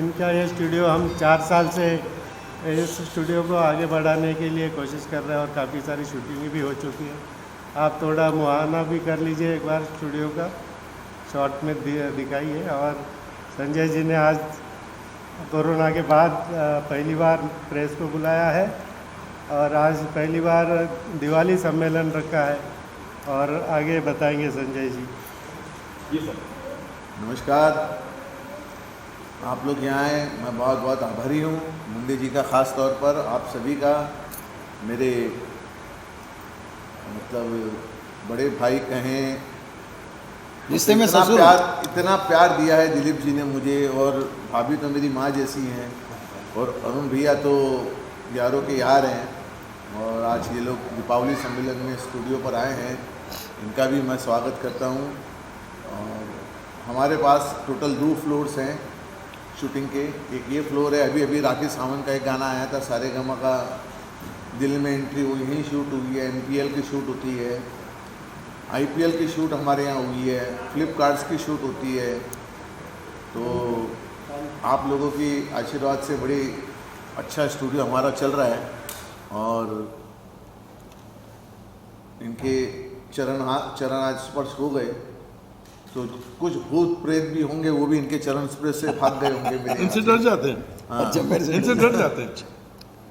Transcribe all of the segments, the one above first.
जिनका ये स्टूडियो हम 4 साल से इस स्टूडियो को आगे बढ़ाने के लिए कोशिश कर रहे हैं और काफ़ी सारी शूटिंग भी हो चुकी है। आप थोड़ा मुआयना भी कर लीजिए एक बार स्टूडियो का, शॉर्ट में दिखाइए। और संजय जी ने आज कोरोना के बाद पहली बार प्रेस को बुलाया है और आज पहली बार दिवाली सम्मेलन रखा है और आगे बताएंगे संजय जी। जी सर, नमस्कार। आप लोग यहाँ आए, मैं बहुत बहुत आभारी हूँ मुंडे जी का, ख़ास तौर पर आप सभी का। मेरे मतलब बड़े भाई कहें, रिश्ते में इतना प्यार दिया है दिलीप जी ने मुझे, और भाभी तो मेरी माँ जैसी हैं, और अरुण भैया तो यारों के यार हैं। और आज ये लोग दीपावली सम्मेलन में स्टूडियो पर आए हैं, इनका भी मैं स्वागत करता हूँ। और हमारे पास टोटल 2 फ्लोर्स हैं शूटिंग के। एक ये फ्लोर है, अभी अभी राकेश सावंत का एक गाना आया था सारेगामा का, दिल में एंट्री, वो यहीं शूट हुई है। MPL की शूट होती है, IPL की शूट हमारे यहाँ हुई है, फ्लिपकार्ट्स की शूट होती है। तो आप लोगों की आशीर्वाद से बड़ी अच्छा स्टूडियो हमारा चल रहा है। और इनके चरण आज स्पर्श हो गए, तो कुछ भूत प्रेत भी होंगे, वो भी इनके चरण स्पर्श से भाग गए होंगे मेरे। इनसे डर जाते हैं। हाँ। अच्छा, मेरे से इनसे डर जाते हैं।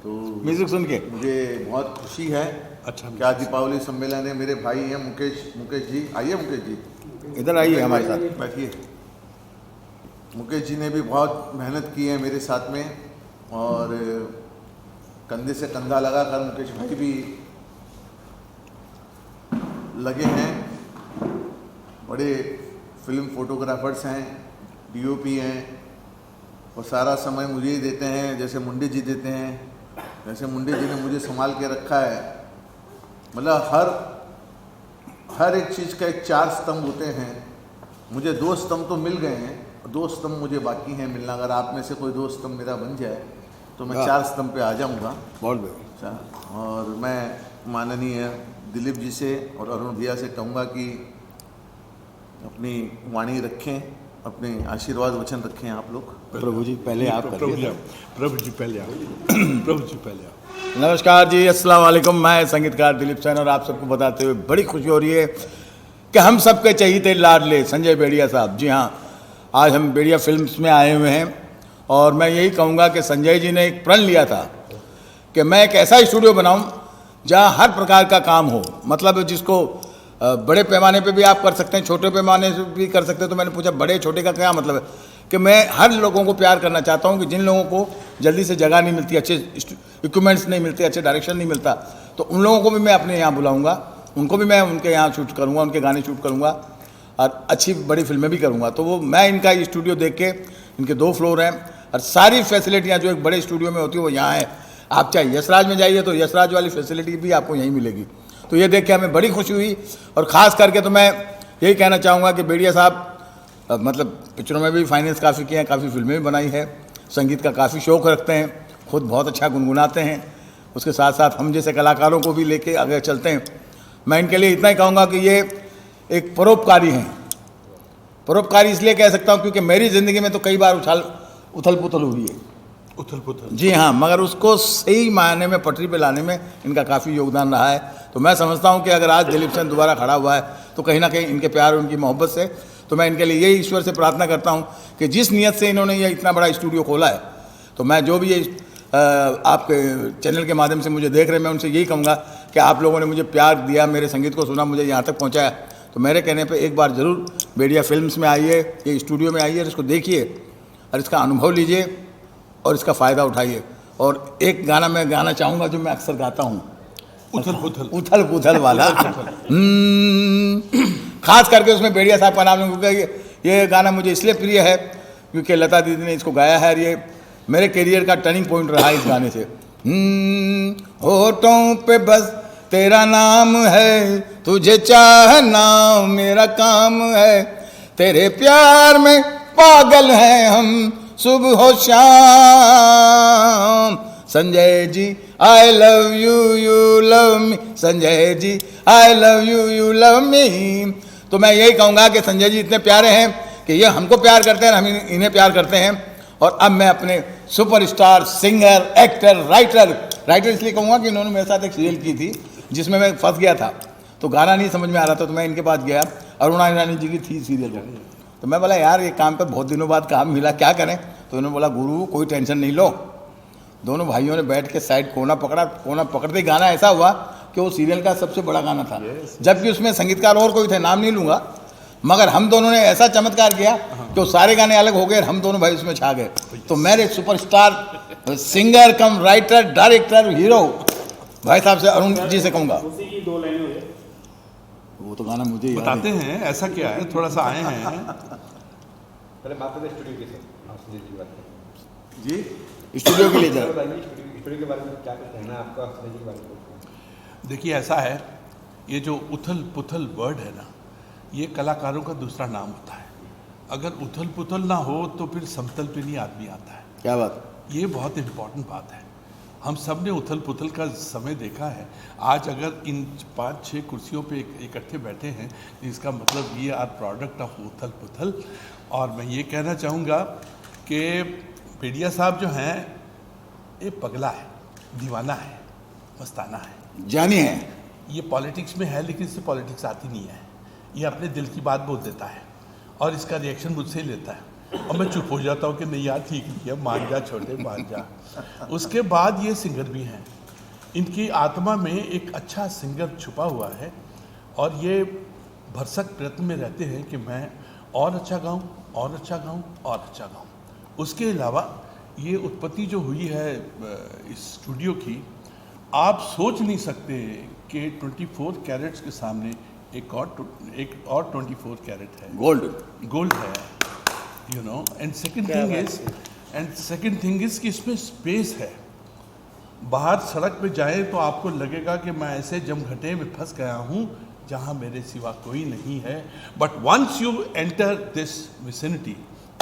तो म्यूजिक सुन के मुझे बहुत खुशी है। अच्छा, क्या दीपावली सम्मेलन है। मेरे भाई हैं मुकेश जी, आइए मुकेश जी, इधर आइए हमारे साथ बैठिए। मुकेश जी ने भी बहुत मेहनत की है मेरे साथ में, और कंधे से कंधा लगाकर मुकेश भाई भी लगे हैं। बड़े फिल्म फोटोग्राफर्स हैं, DOP हैं, और सारा समय मुझे ही देते हैं, जैसे मुंडे जी देते हैं। जैसे मुंडे जी ने मुझे संभाल के रखा है, मतलब हर एक चीज़ का एक 4 स्तंभ होते हैं। मुझे 2 स्तंभ तो मिल गए हैं, 2 स्तंभ मुझे बाकी हैं मिलना। अगर आप में से कोई 2 स्तंभ मेरा बन जाए तो मैं 4 स्तंभ पे आ जाऊंगा। बहुत। और मैं माननीय दिलीप जी से और अरुण भैया से कहूँगा कि अपनी वाणी रखें, अपने आशीर्वाद वचन रखें आप लोग। प्रभु जी पहले आप करिए। प्रभु जी पहले आप। नमस्कार जी, अस्सलाम वालेकुम। मैं संगीतकार दिलीप सेन, और आप सबको बताते हुए बड़ी खुशी हो रही है कि हम सबके चहीते लाडले संजय बेड़िया साहब, जी हाँ, आज हम बेड़िया फिल्म्स में आए हुए हैं। और मैं यही कहूँगा कि संजय जी ने एक प्रण लिया था कि मैं एक ऐसा स्टूडियो बनाऊँ जहाँ हर प्रकार का काम हो, मतलब जिसको बड़े पैमाने पे भी आप कर सकते हैं, छोटे पैमाने से भी कर सकते हैं। तो मैंने पूछा बड़े छोटे का क्या मतलब है, कि मैं हर लोगों को प्यार करना चाहता हूँ कि जिन लोगों को जल्दी से जगह नहीं मिलती, अच्छे इक्विपमेंट्स नहीं मिलते, अच्छे डायरेक्शन नहीं मिलता, तो उन लोगों को भी मैं अपने यहाँ बुलाऊँगा, उनको भी मैं उनके यहाँ शूट करूँगा, उनके गाने शूट करूँगा, और अच्छी बड़ी फिल्में भी करूँगा। तो वो मैं इनका स्टूडियो देख के, इनके 2 फ्लोर हैं और सारी फैसिलिटियाँ जो एक बड़े स्टूडियो में होती है वो यहाँ है। आप चाहे यशराज में जाइए तो यशराज वाली फैसिलिटी भी आपको यहीं मिलेगी। तो ये देख के हमें बड़ी खुशी हुई। और ख़ास करके तो मैं यही कहना चाहूँगा कि बेड़िया साहब मतलब पिक्चरों में भी फाइनेंस काफ़ी किए हैं, काफ़ी फिल्में भी बनाई है, संगीत का काफ़ी शौक़ रखते हैं, खुद बहुत अच्छा गुनगुनाते हैं, उसके साथ साथ हम जैसे कलाकारों को भी लेके आगे चलते हैं। मैं इनके लिए इतना ही कहूँगा कि ये एक परोपकारी हैं। परोपकारी इसलिए कह सकता हूँ क्योंकि मेरी ज़िंदगी में तो कई बार उथल पुथल हुई है, जी हाँ, मगर उसको सही मायने में पटरी पे लाने में इनका काफ़ी योगदान रहा है। तो मैं समझता हूँ कि अगर आज दिलीप सेन दोबारा खड़ा हुआ है तो कहीं ना कहीं इनके प्यार और उनकी मोहब्बत से। तो मैं इनके लिए यही ईश्वर से प्रार्थना करता हूँ कि जिस नियत से इन्होंने ये इतना बड़ा स्टूडियो खोला है, तो मैं जो भी ये आपके चैनल के माध्यम से मुझे देख रहे हैं, मैं उनसे यही कहूँगा कि आप लोगों ने मुझे प्यार दिया, मेरे संगीत को सुना, मुझे यहाँ तक पहुँचाया। तो मेरे कहने पर एक बार ज़रूर बेड़िया फिल्म्स में आइए, ये स्टूडियो में आइए, इसको देखिए और इसका अनुभव लीजिए और इसका फ़ायदा उठाइए। और एक गाना मैं गाना चाहूँगा जो मैं अक्सर गाता हूँ, उथल पुथल वाला। खास करके उसमें बेड़िया साहब का नाम, क्योंकि ये गाना मुझे इसलिए प्रिय है क्योंकि लता दीदी ने इसको गाया है और ये मेरे करियर का टर्निंग पॉइंट रहा है इस गाने से। होठों पे बस तेरा नाम है, तुझे चाहना मेरा काम है, तेरे प्यार में पागल हैं हम सुबह हो शाम। Sanjay ji I love you, you love me, Sanjay ji I love you, you love me. तो मैं यही कहूँगा कि संजय जी इतने प्यारे हैं कि ये हमको प्यार करते हैं, हम इन्हें प्यार करते हैं। और अब मैं अपने सुपरस्टार सिंगर एक्टर राइटर इसलिए कहूँगा कि इन्होंने मेरे साथ एक सीरियल की थी जिसमें मैं फंस गया था, तो गाना नहीं समझ में आ रहा था, तो मैं इनके पास गया। अरुणा ईरानी जी की थी सीरियल, तो मैं बोला यार ये काम पे बहुत दिनों बाद काम मिला, क्या करें? तो इन्होंने बोला गुरु कोई टेंशन नहीं लो। दोनों भाइयों ने बैठ के साइड कोना पकड़ते गाना ऐसा हुआ कि वो सीरियल का सबसे बड़ा गाना था, जबकि उसमें संगीतकार और कोई थे, नाम नहीं लूँगा, मगर हम दोनों ने ऐसा चमत्कार किया कि वो सारे गाने अलग हो गए, हम दोनों भाई उसमें छा गए। तो मेरे सुपरस्टार सिंगर कम राइटर डायरेक्टर हीरो भाई साहब से, अरुण जी से कहूँगा, वो तो गाना मुझे बताते हैं ऐसा क्या है, थोड़ा सा आए हैं। पहले बात करते हैं स्टूडियो की सर, आप संजय जी की बात करें जी स्टूडियो के लिए जरा बताइए, स्टूडियो के बारे में क्या कहना है आपका संजय जी के बारे में। देखिए ऐसा है, ये जो उथल पुथल वर्ड है ना, ये कलाकारों का दूसरा नाम होता है। अगर उथल पुथल ना हो तो फिर समतल पे नहीं आदमी आता है। क्या बात, ये बहुत इम्पोर्टेंट बात है। हम सब ने उथल पुथल का समय देखा है। आज अगर इन 5-6 कुर्सियों पे इकट्ठे बैठे हैं, इसका मतलब ये आर प्रोडक्ट ऑफ उथल पुथल। और मैं ये कहना चाहूँगा कि बेड़िया साहब जो हैं ये पगला है, दीवाना है, मस्ताना है, जानी है। ये पॉलिटिक्स में है लेकिन इससे पॉलिटिक्स आती नहीं है। ये अपने दिल की बात बोल देता है और इसका रिएक्शन मुझसे ही लेता है, और मैं चुप हो जाता हूँ कि नहीं यार ठीक नहीं है, मान जा छोटे, मान जा। उसके बाद ये सिंगर भी हैं, इनकी आत्मा में एक अच्छा सिंगर छुपा हुआ है और ये भरसक प्रयत्न में रहते हैं कि मैं और अच्छा गाऊं, और अच्छा गाऊं, और अच्छा गाऊं। उसके अलावा ये उत्पत्ति जो हुई है इस स्टूडियो की, आप सोच नहीं सकते कि 24 कैरेट्स के सामने एक और 24 कैरेट है, गोल्ड है, you know. And second thing is कि इसमें स्पेस है। बाहर सड़क पे जाएं तो आपको लगेगा कि मैं ऐसे जमघटे में फंस गया हूँ जहाँ मेरे सिवा कोई नहीं है, but once you enter this vicinity,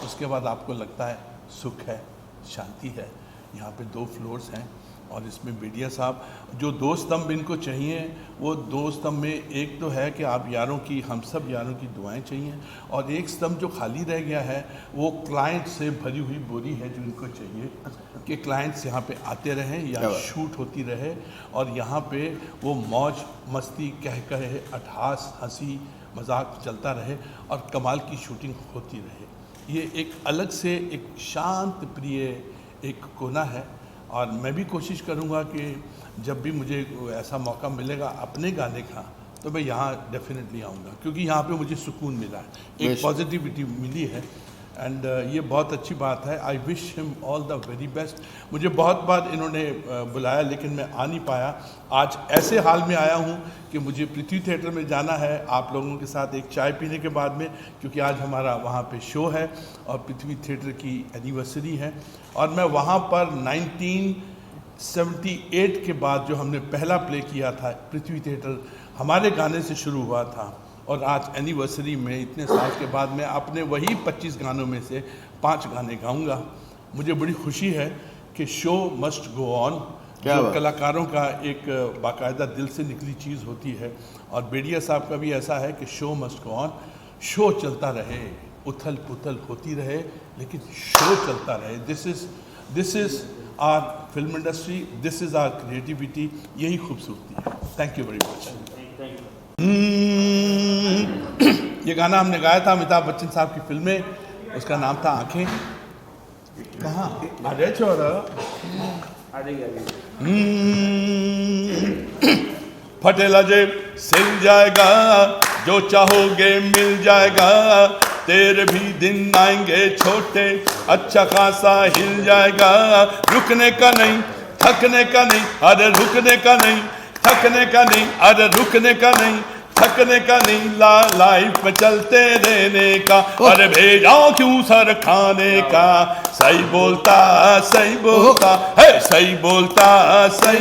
उसके बाद आपको लगता है सुख है, शांति है। यहाँ पे 2 फ्लोर्स हैं और इसमें बेड़िया साहब जो 2 स्तंभ इनको चाहिए, वो 2 स्तंभ में एक तो है कि आप यारों की, हम सब यारों की दुआएं चाहिए, और एक स्तंभ जो खाली रह गया है वो क्लाइंट से भरी हुई बोरी है जो इनको चाहिए कि क्लाइंट्स यहाँ पे आते रहें या शूट होती रहे और यहाँ पे वो मौज मस्ती कह कहे अट्ठास हंसी मजाक चलता रहे और कमाल की शूटिंग होती रहे। ये एक अलग से एक शांत प्रिय एक कोना है, और मैं भी कोशिश करूँगा कि जब भी मुझे ऐसा मौका मिलेगा अपने गाने का, तो मैं यहाँ डेफिनेटली आऊँगा, क्योंकि यहाँ पे मुझे सुकून मिला है, एक पॉजिटिविटी मिली है, एंड ये बहुत अच्छी बात है। I wish him all the very best. मुझे बहुत बार इन्होंने बुलाया लेकिन मैं आ नहीं पाया। आज ऐसे हाल में आया हूँ कि मुझे पृथ्वी थिएटर में जाना है आप लोगों के साथ एक चाय पीने के बाद में, क्योंकि आज हमारा वहाँ पे शो है और पृथ्वी थिएटर की एनिवर्सरी है, और मैं वहाँ पर 1978 के बाद जो हमने पहला प्ले किया था पृथ्वी थिएटर, हमारे गाने से शुरू हुआ था, और आज एनिवर्सरी में इतने साल के बाद मैं अपने वही 25 गानों में से 5 गाने गाऊंगा। मुझे बड़ी खुशी है कि शो मस्ट गो ऑन, जो कलाकारों का एक बाकायदा दिल से निकली चीज़ होती है, और बेड़िया साहब का भी ऐसा है कि show must go on, show चलता रहे, उथल पुथल होती रहे लेकिन शो चलता रहे। This is our film industry, this is our creativity, यही खूबसूरती है। Thank you very much. ये गाना हमने गाया था अमिताभ बच्चन साहब की फिल्म में, उसका नाम था आंखें। कहाँ अरे छोरा फटेला जेब सिल जाएगा, जो चाहोगे मिल जाएगा, तेरे भी दिन आएंगे छोटे, अच्छा खासा हिल जाएगा। रुकने का नहीं, थकने का नहीं, अरे रुकने का नहीं, थकने का नहीं, अरे रुकने का नहीं, थकने का नहीं, लाइफ में चलते रहने का, अरे भेजा क्यों सर खाने का। सही बोलता है, सही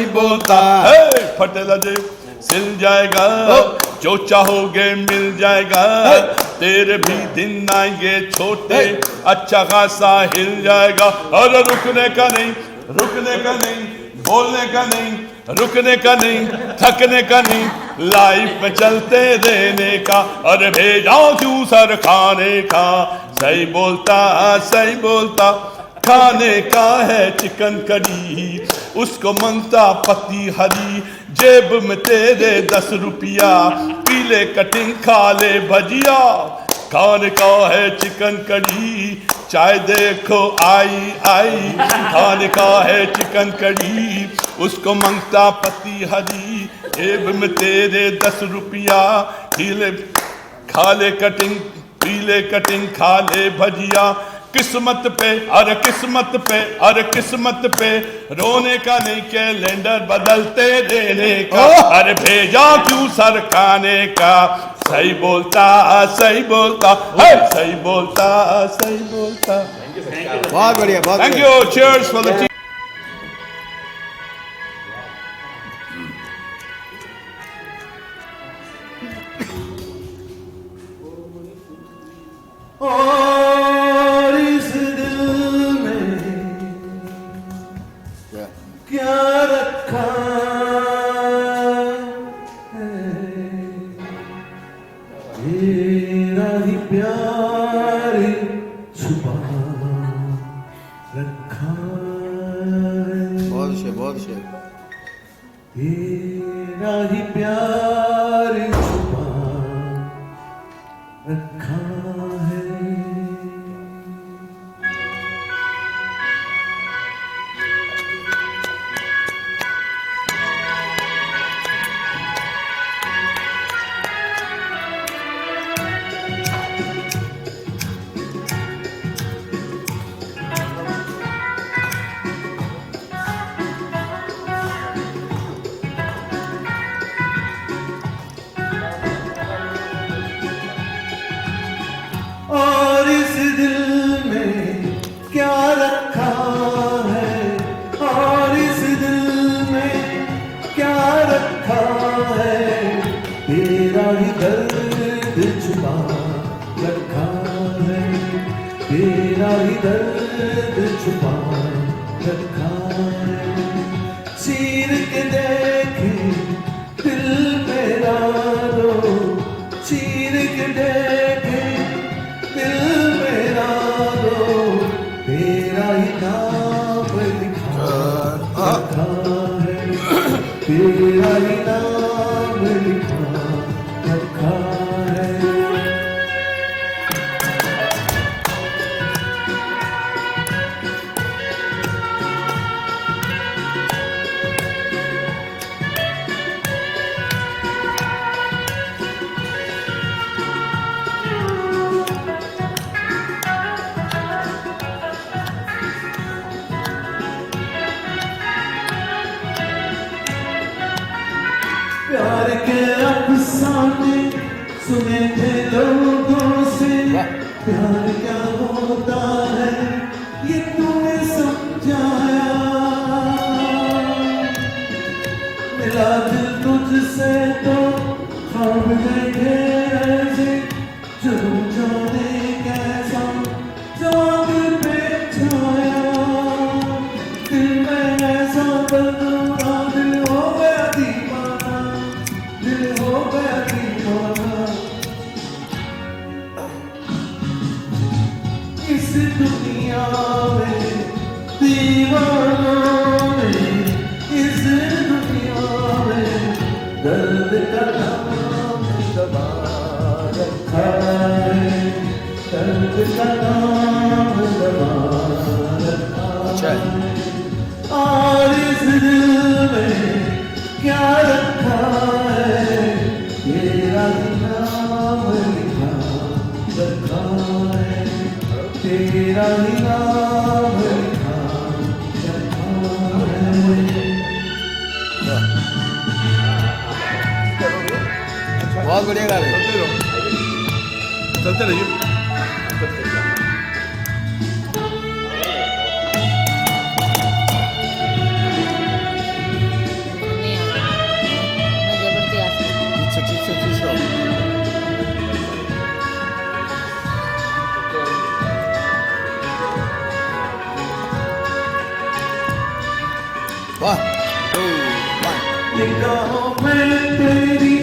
बोलता है, फटेला जेब सिल जाएगा, जो चाहोगे मिल जाएगा, तेरे भी दिन आएंगे छोटे, अच्छा खासा हिल जाएगा। अरे रुकने का नहीं, रुकने का नहीं, बोलने का नहीं, रुकने का नहीं, थकने का नहीं, लाइफ में चलते रहने का, अरे भेजा क्यों सर खाने का। सही बोलता खाने का है चिकन करी, उसको मांगता पति हरी, जेब में तेरे 10 रुपया, पीले कटिंग खा ले भजिया। खाने का है चिकन करी, चाय देखो आई आई, खाने का है चिकन करी, उसको मांगता पति हरी, जेब में तेरे 10 रुपया, पीले खा ले कटिंग, पीले कटिंग खा ले भजिया। किस्मत पे अरे किस्मत पे अरे किस्मत पे, रोने का नहीं कैलेंडर बदलते देने का, अरे भेजा क्यों सर खाने का, सही बोलता सही बोलता है, सही बोलता सही बोलता। बहुत बढ़िया, बहुत thank you, cheers for the और इस दिल में क्या रखा है, तेरा ही प्यार छुपा रखा है, बहुत से, बहुत से। तेरा ही प्यार छुपा रखा है। और इस दिल में क्या रखा है, और इस दिल में क्या रखा है, तेरा ही दर्द छुपा रखा है, तेरा ही दर्द छुपा रखा है। चीर के देखे दिल मेरा रो, चीर के देखे दिल मेरा रो, तेरा ही नाम लिखा रखा है, तेरा ही नाम लिखा रखा है। प्यार के अफसाने सुने थे लोगों से, प्यार क्या होता है ये तूने समझाया, मिला दिल तुझसे तो ख्वाब देखे ऐसे, जुनून जाने कैसा जाग पे छाया, दिल में ऐसा बदला, दिल हो गया दीवाना, दिल हो गया दीवाना। इस दुनिया में दीवानों ने, इस दुनिया में दर्द का नाम दबा रखा है, दर्द का नाम दबा रखा है। और इस दिल में क्या रखा है, तेरा ही नाम लिखा रखा है, तेरा ही नाम लिखा रखा है। बहुत बढ़िया गा रहे हो। चलते रहिए। One, two, one. निगाहों में तेरी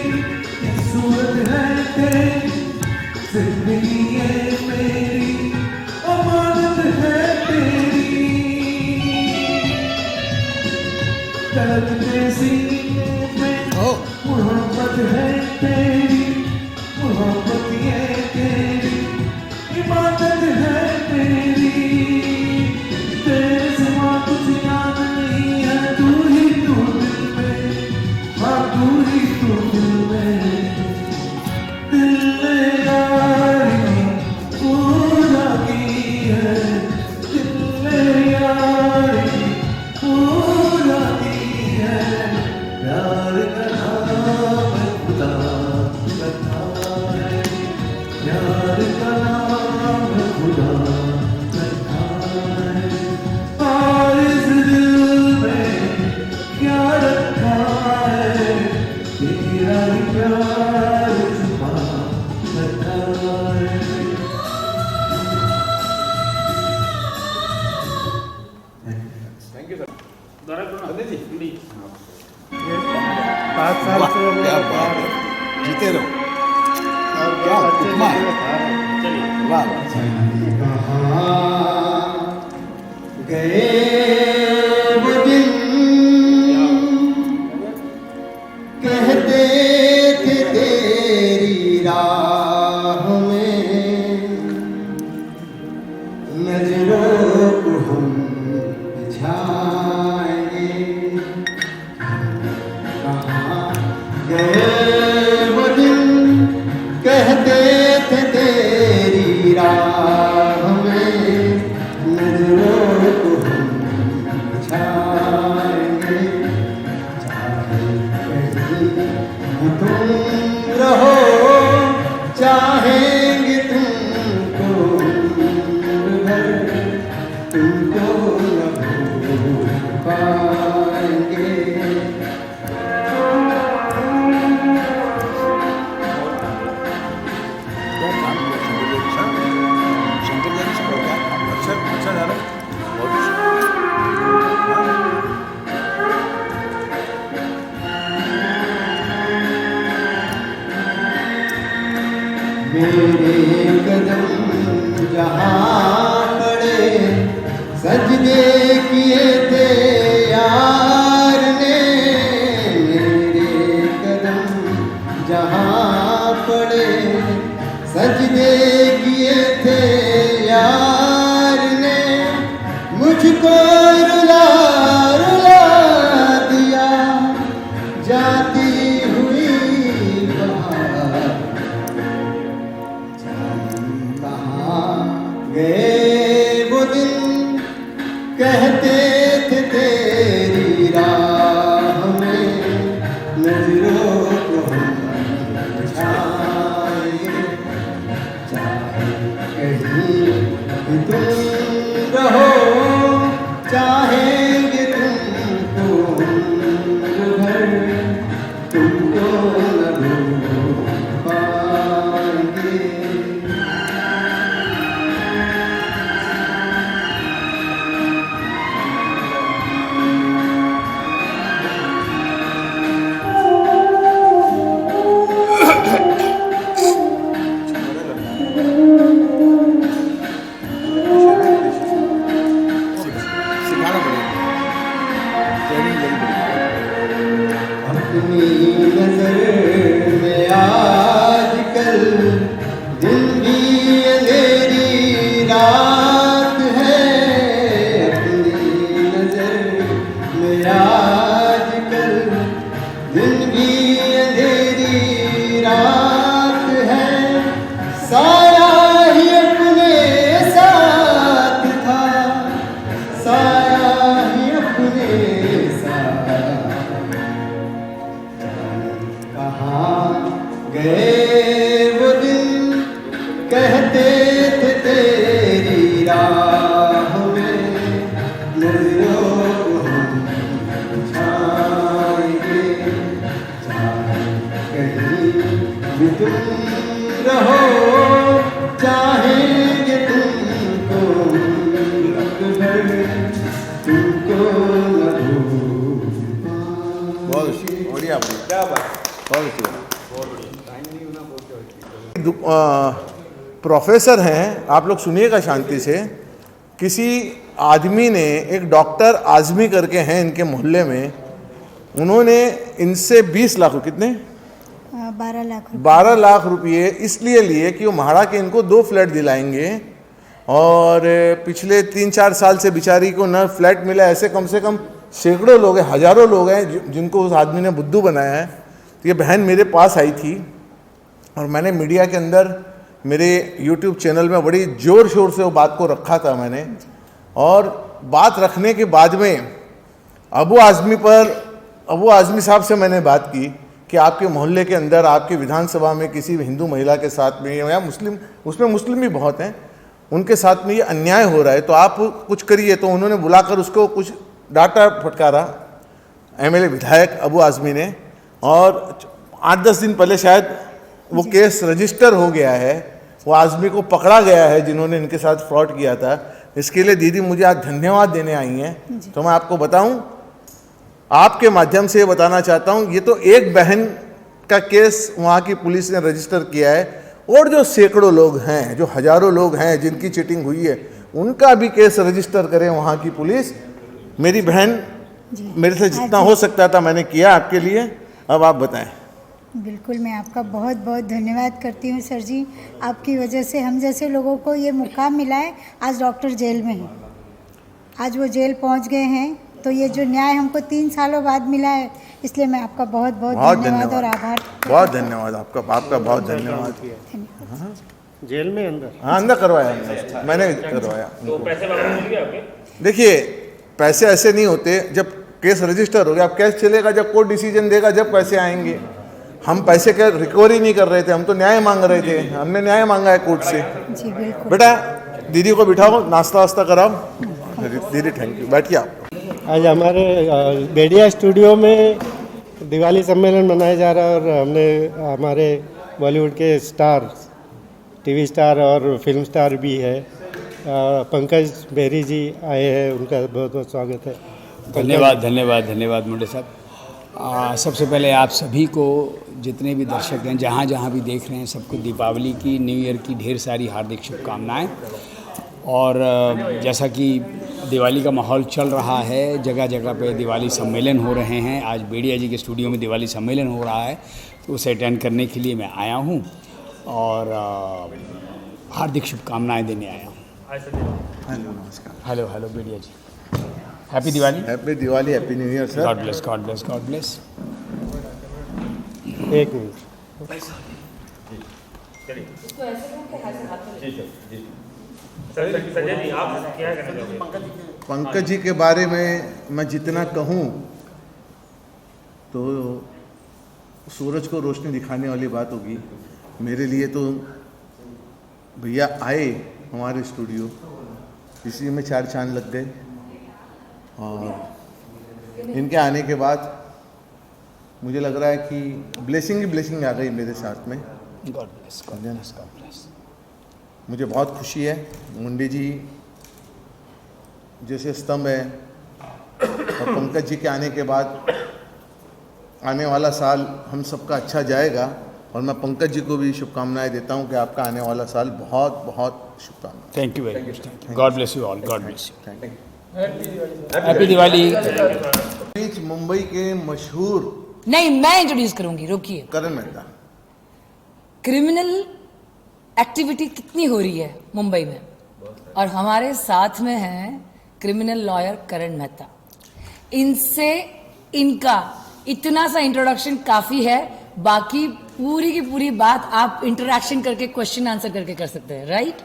सूरत है तेरी, जिंदगी ये प्यार का नाम खुदा रखा है, और इस दिल में क्या रखा है, तेरा ही प्यार छुपा रखा है। Thank you sir. Sanjay ji, ये 5 साल से क्या मेरा बात प्यार है, है जीते रहो। और क्या बहुत अच्छे उपमा है। से प्यार है। वाह कहाँ गए वो दिन, कहते थे तेरी राह में नजरों को हम बिछाएंगे। कहाँ गए वो दिन, कहते थे तेरी राह में नजरों को हम बिछाएंगे। चाहे कहीं तुम रहो, चाहेंगे तुमको उम्र भर, तुमको न भूल पाएंगे। क्या काम किया शंकर जी से क्या काम? अच्छा जा रहा है, बहुत मेरे कदम जहाँ पड़े, सजदे किए थे यार ने। मेरे कदम जहाँ पड़े, सजदे किए थे यार ने। मुझको रुला रुला दिया जाती हुई बहार। कहाँ गए वो दिन, कहते थे तेरी राह में नजरों को हम बिछाएंगे। चाहे कहीं भी तुम रहो, चाहेंगे तुमको उम्र भर, तुमको न भूल पाएंगे। सिखाना पड़ेगा, ट्रेनिंग लेनी पड़ेगी। अपनी नजर में आजकल दिन भी अंधेरी रात है। अपनी नजर में आजकल दिन भी अंधेरी रात है। साया ही अपने साथ था, साया ही अपने साथ। कहाँ गए वो दिन, कहते थे तेरी राह में नजरों को हम बिछाएंगे। चाहे कहीं भी तुम रहो, चाहेंगे तुमको उम्र भर, तुमको न भूल पाएंगे। बहुत अच्छी, बढ़िया बढ़िया, क्या बात, बहुत अच्छी। बहुत बढ़िया। टाइम नहीं होना बहुत क्या प्रोफेसर हैं, आप लोग सुनिएगा शांति से। किसी आदमी ने, एक डॉक्टर आजमी करके हैं इनके मोहल्ले में, उन्होंने इनसे 20 लाख, कितने 12 लाख रुपये इसलिए लिए कि वो महाड़ा के इनको 2 फ्लैट दिलाएंगे। और पिछले 3-4 साल से बेचारी को न फ्लैट मिला। ऐसे कम से कम सैकड़ों लोग हैं, हज़ारों लोग हैं जिनको उस आदमी ने बुद्धू बनाया है। तो ये बहन मेरे पास आई थी और मैंने मीडिया के अंदर मेरे YouTube चैनल में बड़ी ज़ोर शोर से वो बात को रखा था मैंने। और बात रखने के बाद में अबू आज़मी साहब से मैंने बात की कि आपके मोहल्ले के अंदर, आपकी विधानसभा में किसी हिंदू महिला के साथ में या मुस्लिम, उसमें मुस्लिम भी बहुत हैं, उनके साथ में ये अन्याय हो रहा है, तो आप कुछ करिए। तो उन्होंने बुलाकर उसको कुछ डांटा फटकारा, एमएलए विधायक अबू आज़मी ने, और 8-10 दिन पहले शायद वो केस रजिस्टर हो गया है, वो आज़मी को पकड़ा गया है जिन्होंने इनके साथ फ्रॉड किया था। इसके लिए दीदी मुझे आज धन्यवाद देने आई हैं। तो मैं आपको बताऊं, आपके माध्यम से ये बताना चाहता हूं, ये तो एक बहन का केस वहाँ की पुलिस ने रजिस्टर किया है, और जो सैकड़ों लोग हैं, जो हजारों लोग हैं जिनकी चीटिंग हुई है, उनका भी केस रजिस्टर करें वहाँ की पुलिस। मेरी बहन, मेरे से जितना हो सकता था मैंने किया आपके लिए, अब आप बताएं। बिल्कुल, मैं आपका बहुत बहुत धन्यवाद करती हूँ सर जी। आपकी वजह से हम जैसे लोगों को ये मुकाम मिला है। आज डॉक्टर जेल में हैं, आज वो जेल पहुँच गए हैं, तो ये जो न्याय हमको 3 सालों बाद मिला है, इसलिए मैं आपका बहुत बहुत धन्यवाद और आभार। बहुत धन्यवाद आपका बहुत धन्यवाद। जेल में अंदर? हाँ, अंदर करवाया मैंने करवाया। तो पैसे वापस मिल गए आपके? देखिए, पैसे ऐसे नहीं होते, जब केस रजिस्टर हो गया, अब केस चलेगा, जब कोर्ट डिसीजन देगा जब पैसे आएंगे। हम पैसे का रिकवरी नहीं कर रहे थे, हम तो न्याय मांग रहे थे, हमने न्याय मांगा है कोर्ट से। जी बिल्कुल। बेटा दीदी को बिठाओ, नाश्ता वास्ता कराओ। दीदी थैंक यू, बैठिए आप। आज हमारे बेड़िया स्टूडियो में दिवाली सम्मेलन मनाया जा रहा है, और हमने हमारे बॉलीवुड के स्टार, टीवी स्टार और फिल्म स्टार भी है, पंकज बेरी जी आए हैं, उनका बहुत बहुत स्वागत है। धन्यवाद मुंडे साहब। सबसे पहले आप सभी को, जितने भी दर्शक हैं जहाँ जहाँ भी देख रहे हैं, सबको दीपावली की, न्यू ईयर की ढेर सारी हार्दिक शुभकामनाएं। और जैसा कि दिवाली का माहौल चल रहा है, जगह जगह पे दिवाली सम्मेलन हो रहे हैं। आज बेड़िया जी के स्टूडियो में दिवाली सम्मेलन हो रहा है, तो उसे अटेंड करने के लिए मैं आया हूँ और हार्दिक शुभकामनाएं देने आया हूँ। हेलो, नमस्कार। Hello Bedia ji, happy Diwali. Happy Diwali, happy new year sir. God bless. एक मिनट। पंकज जी के बारे में मैं जितना कहूँ तो सूरज को रोशनी दिखाने वाली बात होगी। मेरे लिए तो भैया आए हमारे स्टूडियो, इसी में 4 चांद लग गए, और इनके आने के बाद मुझे लग रहा है कि ब्लेसिंग ही ब्लेसिंग आ गई मेरे साथ में। God bless. मुझे बहुत खुशी है। मुंडे जी जैसे स्तंभ है, और पंकज जी के आने के बाद आने वाला साल हम सबका अच्छा जाएगा, और मैं पंकज जी को भी शुभकामनाएं देता हूं कि आपका आने वाला साल बहुत बहुत शुभकामनाएं। Thank you very much. God bless you all. God bless you. Happy Diwali. बीच मुंबई के मशहूर, नहीं, मैं इंट्रोड्यूस करूंगी, रोकिए। करण मेहता। क्रिमिनल एक्टिविटी कितनी हो रही है मुंबई में, और हमारे साथ में हैं क्रिमिनल लॉयर करण मेहता। इनसे इनका इतना सा इंट्रोडक्शन काफी है, बाकी पूरी की पूरी बात आप इंटरेक्शन करके, क्वेश्चन आंसर करके कर सकते हैं, राइट?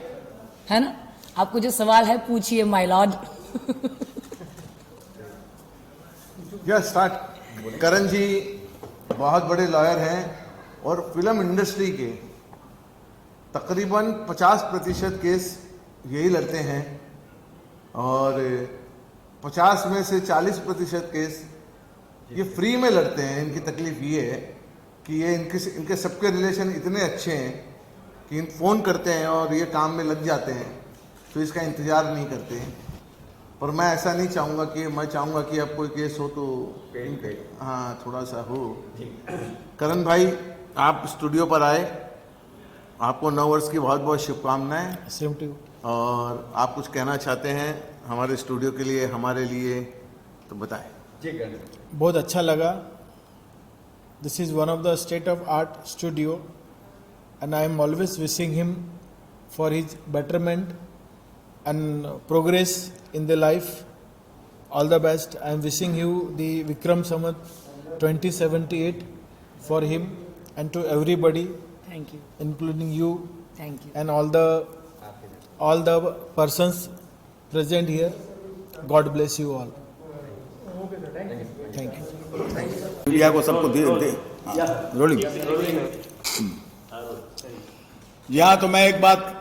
है ना? आपको जो सवाल है पूछिए माय लॉर्ड। स्टार्ट। करण जी बहुत बड़े लॉयर हैं, और फिल्म इंडस्ट्री के तकरीबन 50% केस यही लड़ते हैं, और 50 में से 40% केस ये फ्री में लड़ते हैं। इनकी तकलीफ ये है कि ये इनके सबके रिलेशन इतने अच्छे हैं कि फ़ोन करते हैं और ये काम में लग जाते हैं, तो इसका इंतज़ार नहीं करते हैं। पर मैं ऐसा नहीं चाहूँगा कि, मैं चाहूँगा कि अब कोई केस हो तो हाँ थोड़ा सा हो। करण भाई, आप स्टूडियो पर आए, आपको नव वर्ष की बहुत बहुत शुभकामनाएं। Same to you. और आप कुछ कहना चाहते हैं हमारे स्टूडियो के लिए, हमारे लिए, तो बताएं। बहुत अच्छा लगा। This is one of the state of art studio, and I am always wishing him for his betterment and progress in the life. All the best. I am wishing you the Vikram Samvat 2078 for him and to everybody. Thank you. Including you. Thank you. And all the persons present here. God bless you all. Thank you. Media को सबको दे rolling. यहाँ तो मैं एक बात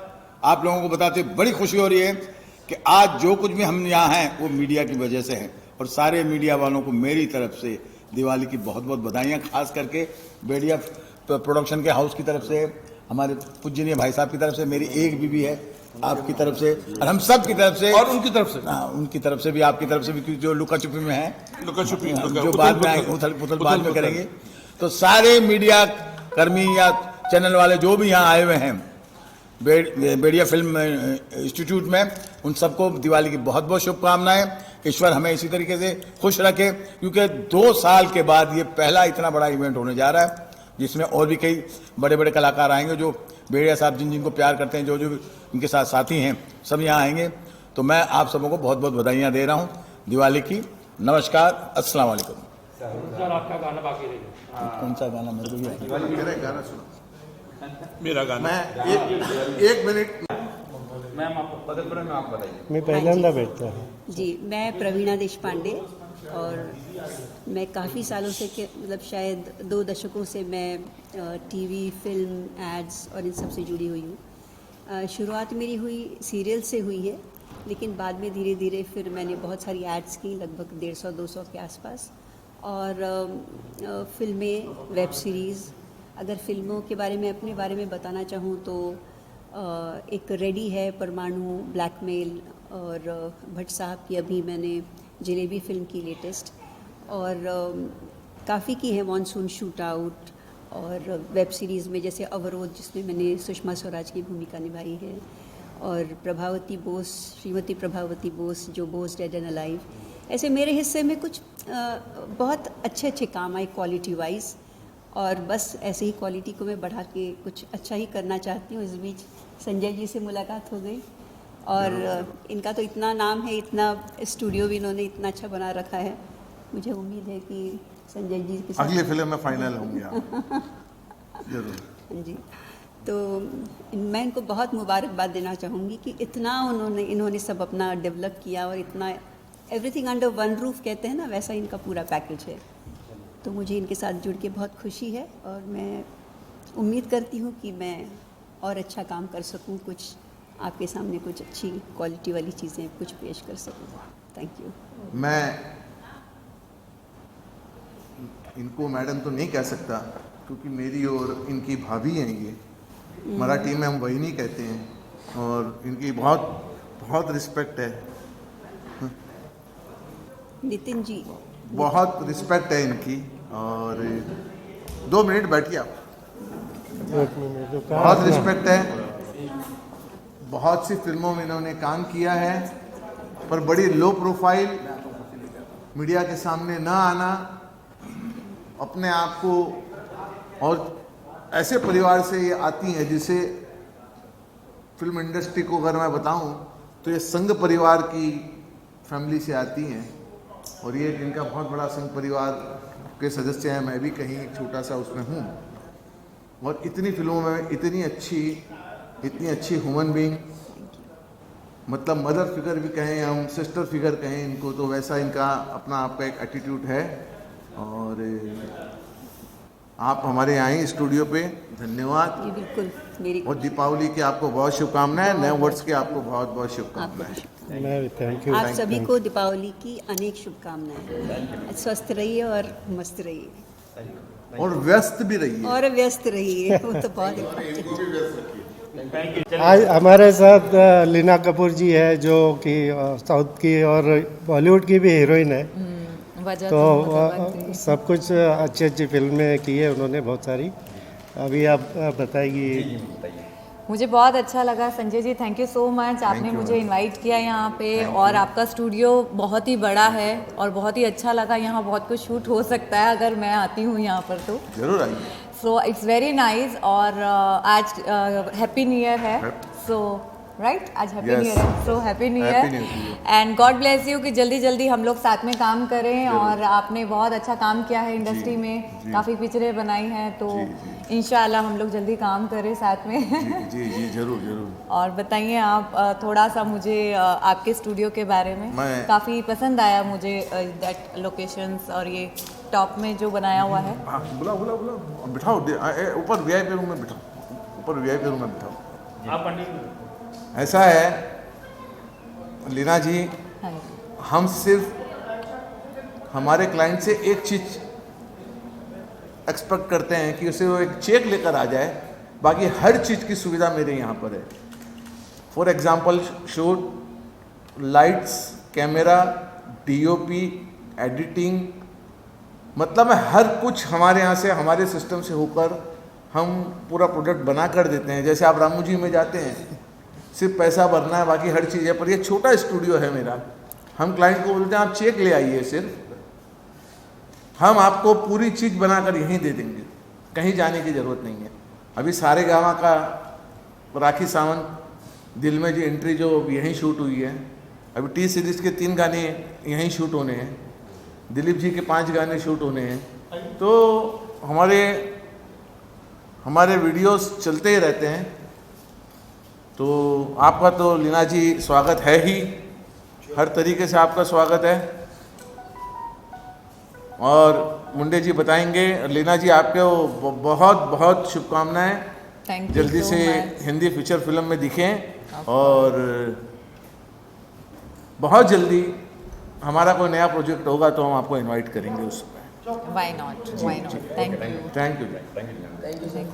आप लोगों को बताते हुए बड़ी खुशी हो रही है कि आज जो कुछ भी हम यहाँ हैं वो मीडिया की वजह से है, और सारे मीडिया वालों को मेरी तरफ से दिवाली की बहुत बहुत बधाइयाँ, खास करके बेड़िया प्रोडक्शन के हाउस की तरफ से, हमारे पूजनीय भाई साहब की तरफ से, मेरी एक बीबी है आपकी तरफ से, और हम सब की तरफ से, और उनकी तरफ से, हाँ उनकी तरफ से भी, आपकी तरफ से भी, क्योंकि जो लुका छुपी में है, लुका छुपी जो बाद में आएंगे, उथल पुथल बाद में करेंगे, तो सारे मीडिया कर्मी या चैनल वाले जो भी यहाँ आए हुए हैं बेड़िया फिल्म इंस्टीट्यूट में, उन सबको दिवाली की बहुत बहुत शुभकामनाएं। ईश्वर हमें इसी तरीके से खुश रखे, क्योंकि 2 साल के बाद ये पहला इतना बड़ा इवेंट होने जा रहा है जिसमें और भी कई बड़े बड़े कलाकार आएंगे, जो बेड़िया साहब जिनको प्यार करते हैं, जो जो इनके साथ साथी हैं, सब यहाँ आएंगे। तो मैं आप सबों को बहुत बहुत बधाइयाँ दे रहा हूँ दिवाली की। नमस्कार, अस्सलाम वालेकुम। सर आपका गाना बाकी रह गया। कौन सा गाना मेरे को भी मेरा गाना सुनो, मेरा गाना। मैं एक मिनट। मैम आपको बदलपुर में आप बताइए। मैं पहले बैठता हूँ जी, मैं प्रवीणा देशपांडे, और मैं काफ़ी सालों से मतलब शायद 2 दशकों से मैं टीवी, फिल्म, एड्स और इन सब से जुड़ी हुई हूँ। शुरुआत मेरी हुई सीरियल से हुई है, लेकिन बाद में धीरे धीरे फिर मैंने बहुत सारी एड्स की, लगभग 150-200 के आसपास, और फिल्में, वेब सीरीज़। अगर फिल्मों के बारे में, अपने बारे में बताना चाहूँ तो एक रेडी है, परमाणु, ब्लैकमेल, और भट्ट साहब की अभी मैंने जलेबी फिल्म की लेटेस्ट, और काफ़ी की है, मॉनसून शूट आउट, और वेब सीरीज़ में जैसे अवरोध, जिसमें मैंने सुषमा स्वराज की भूमिका निभाई है, और प्रभावती बोस, श्रीमती प्रभावती बोस, जो बोस डेड एंड अलाइव। ऐसे मेरे हिस्से में कुछ बहुत अच्छे अच्छे काम आए क्वालिटी वाइज, और बस ऐसे ही क्वालिटी को मैं बढ़ा के कुछ अच्छा ही करना चाहती हूँ। इस बीच संजय जी से मुलाकात हो गई, और इनका तो इतना नाम है, इतना स्टूडियो भी इन्होंने इतना अच्छा बना रखा है। मुझे उम्मीद है कि संजय जी के साथ अगली फिल्म में फाइनल होंगे आप जरूर। जी, तो मैं इनको बहुत मुबारकबाद देना चाहूँगी कि इतना इन्होंने सब अपना डेवलप किया, और इतना एवरीथिंग अंडर वन रूफ कहते हैं ना, वैसा इनका पूरा पैकेज है। तो मुझे इनके साथ जुड़ के बहुत खुशी है, और मैं उम्मीद करती हूँ कि मैं और अच्छा काम कर सकूँ, कुछ आपके सामने कुछ अच्छी क्वालिटी वाली चीज़ें कुछ पेश कर सकूँ। Thank you. मैं इनको मैडम तो नहीं कह सकता, क्योंकि मेरी और इनकी भाभी हैं ये, मराठी में हम वही नहीं कहते हैं, और इनकी बहुत बहुत रिस्पेक्ट है। नितिन जी, बहुत रिस्पेक्ट है इनकी, और 2 मिनट बैठिए आप। बहुत रिस्पेक्ट है, बहुत सी फिल्मों में इन्होंने काम किया है, पर बड़ी लो प्रोफाइल, मीडिया के सामने ना आना, अपने आप को, और ऐसे परिवार से ये आती हैं जिसे फिल्म इंडस्ट्री को अगर मैं बताऊं तो ये संघ परिवार की फैमिली से आती हैं, और ये इनका बहुत बड़ा संघ परिवार के सदस्य हैं। मैं भी कहीं एक छोटा सा उसमें हूँ, और इतनी फिल्मों में इतनी अच्छी ह्यूमन बीइंग, मतलब मदर फिगर भी कहें हम, सिस्टर फिगर कहें इनको, तो वैसा इनका अपना आपका एक एटीट्यूड है। और आप हमारे यहाँ आए स्टूडियो पे, धन्यवाद। जी बिल्कुल, मेरी और दीपावली की आपको बहुत शुभकामनाएं, नए वर्ष की आपको बहुत बहुत शुभकामनाएं। मैं थैंक यू। आप सभी को दीपावली की अनेक शुभकामनाएं। स्वस्थ रहिए और मस्त रहिए, और व्यस्त भी रहिए, और व्यस्त रहिए, वो तो बहुत इम्पोर्टेंट। आज हमारे साथ लीना कपूर जी है, जो कि साउथ की और बॉलीवुड की भी हीरोइन है। तो सब कुछ अच्छी अच्छी फिल्में की है उन्होंने, बहुत सारी। अभी आप बताइए। मुझे बहुत अच्छा लगा Sanjay ji, thank you so much, आपने मुझे इनवाइट किया यहाँ पे, और आपका स्टूडियो बहुत ही बड़ा है और बहुत ही अच्छा लगा। यहाँ बहुत कुछ शूट हो सकता है अगर मैं आती हूँ यहाँ पर तो जरूर आइए। So it's very nice. और आज हैप्पी न्यू ईयर है, सो राइट, आज हैप्पी न्यू ईयर है, so happy new year and God bless you कि जल्दी जल्दी हम लोग साथ में काम करें। और आपने बहुत अच्छा काम किया है इंडस्ट्री में, काफ़ी पिक्चरें बनाई हैं, तो इंशाल्लाह हम लोग जल्दी काम करें साथ में। जी जी जरूर जरूर। और बताइए आप थोड़ा सा मुझे आपके स्टूडियो के बारे में। मैं- काफ़ी पसंद आया मुझे दैट लोकेशंस और ये टॉप में जो बनाया हुआ है। हाँ बुलाओ बुलाओ बुलाओ, बिठाओ ऊपर वीआईपी रूम में बिठाओ, ऊपर वीआईपी रूम में बिठाओ। आप पंडित ऐसा है लीना जी, हाँ जी। हम सिर्फ हमारे क्लाइंट से एक चीज़ एक्सपेक्ट करते हैं कि उसे वो एक चेक लेकर आ जाए, बाकी हर चीज़ की सुविधा मेरे यहाँ पर है। For example shoot, lights, camera, DOP, editing, मतलब हर कुछ हमारे यहाँ से, हमारे सिस्टम से होकर हम पूरा प्रोडक्ट बना कर देते हैं। जैसे आप रामू जी में जाते हैं, सिर्फ पैसा भरना है, बाकी हर चीज़ है। पर ये छोटा स्टूडियो है मेरा, हम क्लाइंट को बोलते हैं आप चेक ले आइए, सिर्फ हम आपको पूरी चीज़ बनाकर यहीं दे देंगे, कहीं जाने की ज़रूरत नहीं है। अभी सारे गाँव का राखी सावंत, दिल में जी एंट्री जो यहीं शूट हुई है, अभी टी सीरीज़ के 3 गाने यहीं शूट होने हैं, दिलीप जी के 5 गाने शूट होने हैं। तो हमारे वीडियोस चलते ही रहते हैं। तो आपका तो लीना जी स्वागत है ही, हर तरीके से आपका स्वागत है। और मुंडे जी बताएंगे। लीना जी आपके बहुत बहुत शुभकामनाएं, थैंक यू जल्दी so से much. हिंदी फीचर फिल्म में दिखें और बहुत जल्दी हमारा कोई नया प्रोजेक्ट होगा तो हम आपको इनवाइट करेंगे उसमें। Why not, why not. Thank you. Thank you.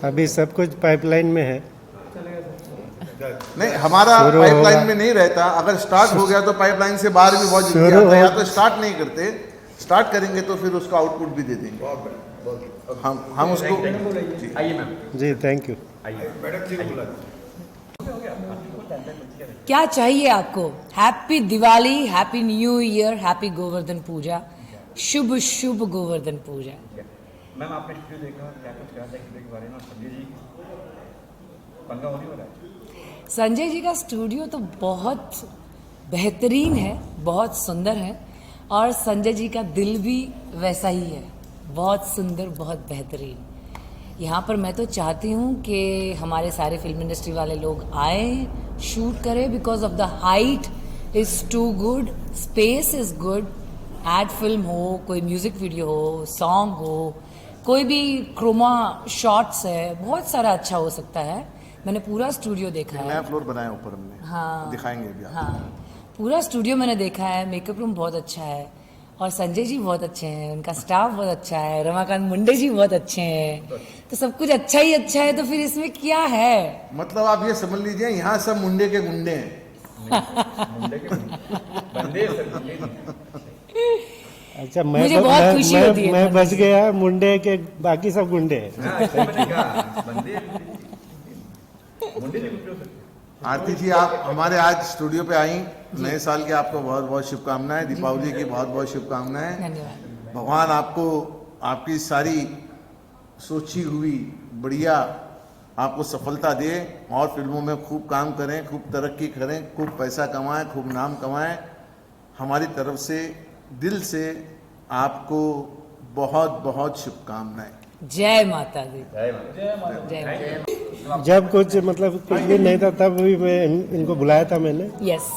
अभी सब कुछ पाइपलाइन में है। नहीं, हमारा शुरू पाइपलाइन होगा। में नहीं रहता, अगर स्टार्ट हो गया तो पाइपलाइन से बाहर भी बहुत जल्दी शुरू आता है। या हो- तो स्टार्ट नहीं करते, स्टार्ट करेंगे तो फिर उसका आउटपुट भी दे देंगे हम उसको। जी। आइए मैम, जी थैंक यू। आइए। क्या चाहिए आपको? Happy Diwali, happy new year, happy Govardhan Puja, शुभ शुभ गोवर्धन पूजा। मैम आपने स्टूडियो देखा, क्या कुछ कहा था स्टूडियो के बारे में? संजय जी पंगा हो नहीं हो रहा है? संजय जी का स्टूडियो तो बहुत बेहतरीन है, बहुत सुंदर है, और संजय जी का दिल भी वैसा ही है, बहुत सुंदर, बहुत बेहतरीन। यहाँ पर मैं तो चाहती हूँ कि हमारे सारे फिल्म इंडस्ट्री वाले लोग आए, शूट करें, because of the height is too good, space is good. Ad film हो, कोई म्यूज़िक वीडियो हो, सॉन्ग हो, कोई भी क्रोमा शॉट्स है, बहुत सारा अच्छा हो सकता है। मैंने पूरा स्टूडियो देखा है। नया फ्लोर बनाया ऊपर हमने, हाँ, दिखाएंगे अभी आपको। हाँ, पूरा स्टूडियो मैंने देखा है। मेकअप रूम बहुत अच्छा है, और संजय जी बहुत अच्छे हैं, उनका स्टाफ बहुत अच्छा है, रमाकांत मुंडे जी बहुत अच्छे हैं, तो सब कुछ अच्छा ही अच्छा है, तो फिर इसमें क्या है? मतलब आप ये समझ लीजिए यहाँ सब मुंडे के गुंडे हैं। बंदे सर, बंदे नहीं। अच्छा मुझे बहुत खुशी होती है मैं धन्यवाद। बच गया, मुंडे के बाकी सब गुंडे हैं। हाँ, ऐसे मैंने कहा, बंदे मुंडे नहीं कुछ हो सकते। आरती जी आप हमारे आज स्टूडियो पे आई, नए साल की आपको बहुत बहुत शुभकामनाएं, दीपावली की बहुत बहुत शुभकामनाएं। धन्यवाद। भगवान आपको आपकी सारी सोची हुई बढ़िया आपको सफलता दे, और फिल्मों में खूब काम करें, खूब तरक्की करें, खूब पैसा कमाएं, खूब नाम कमाएं। हमारी तरफ से दिल से आपको बहुत बहुत शुभकामनाएं। जय माता दी। जय माता। जय माता। जब कुछ मतलब कुछ भी नहीं था तब भी मैं इनको बुलाया था मैंने, यस,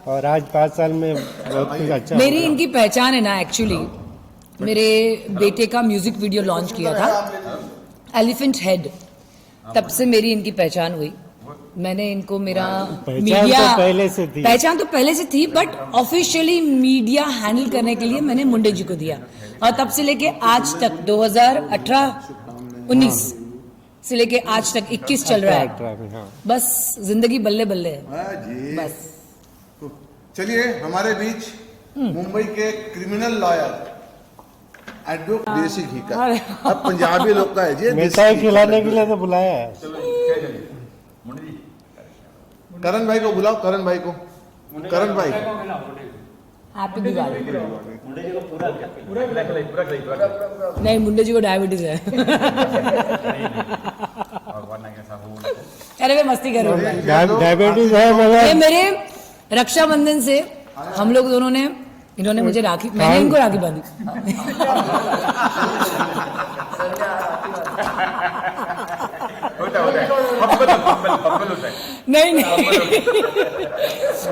और आज 5 साल में बहुत कुछ अच्छा हो मेरी गया। इनकी पहचान है ना, एक्चुअली मेरे बेटे का म्यूजिक वीडियो लॉन्च किया था, एलिफेंट हेड, तब से मेरी इनकी पहचान हुई। मैंने इनको मेरा पहचान तो पहले से थी। पहचान तो पहले से थी, बट ऑफिशियली मीडिया हैंडल करने के लिए मैंने मुंडे जी को दिया, और तब से लेके आज तक 2018-19 से लेके आज तक 21 चल रहा है। हाँ। बस जिंदगी बल्ले बल्ले है, हाँ जी। बस। चलिए हमारे बीच मुंबई के क्रिमिनल लॉयर एडवोकेट देसी घी का, अरे। अब पंजाबी लोग का है जी, मिठाई देसी घी। खिलाने के लिए तो बुलाया है। मुंडे जी करण भाई को बुलाओ, करण भाई को, करण भाई हैप्पी दिवाली। मुंडे जी को पूरा खिलाई। नहीं, मुंडे जी को डायबिटीज है। भगवान ना कैसा हो। अरे मैं मस्ती कर रहा हूँ। डायबिटीज है ये मगर मेरे रक्षाबंधन से हम लोग दोनों ने इन्होंने मुझे राखी, मैंने इनको राखी बांधी। नहीं नहीं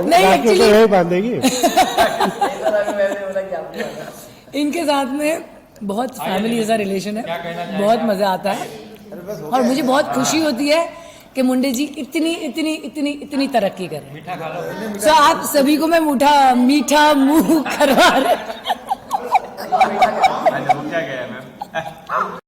नहीं, राखी तो एक्चुअली यही बांधेगी। इनके साथ में बहुत फैमिली जैसा रिलेशन है, बहुत मज़ा आता है और मुझे बहुत खुशी होती है कि मुंडे जी इतनी इतनी इतनी इतनी तरक्की कर रहे हैं। सो आप सभी को मैं मीठा मुंह करवा रहे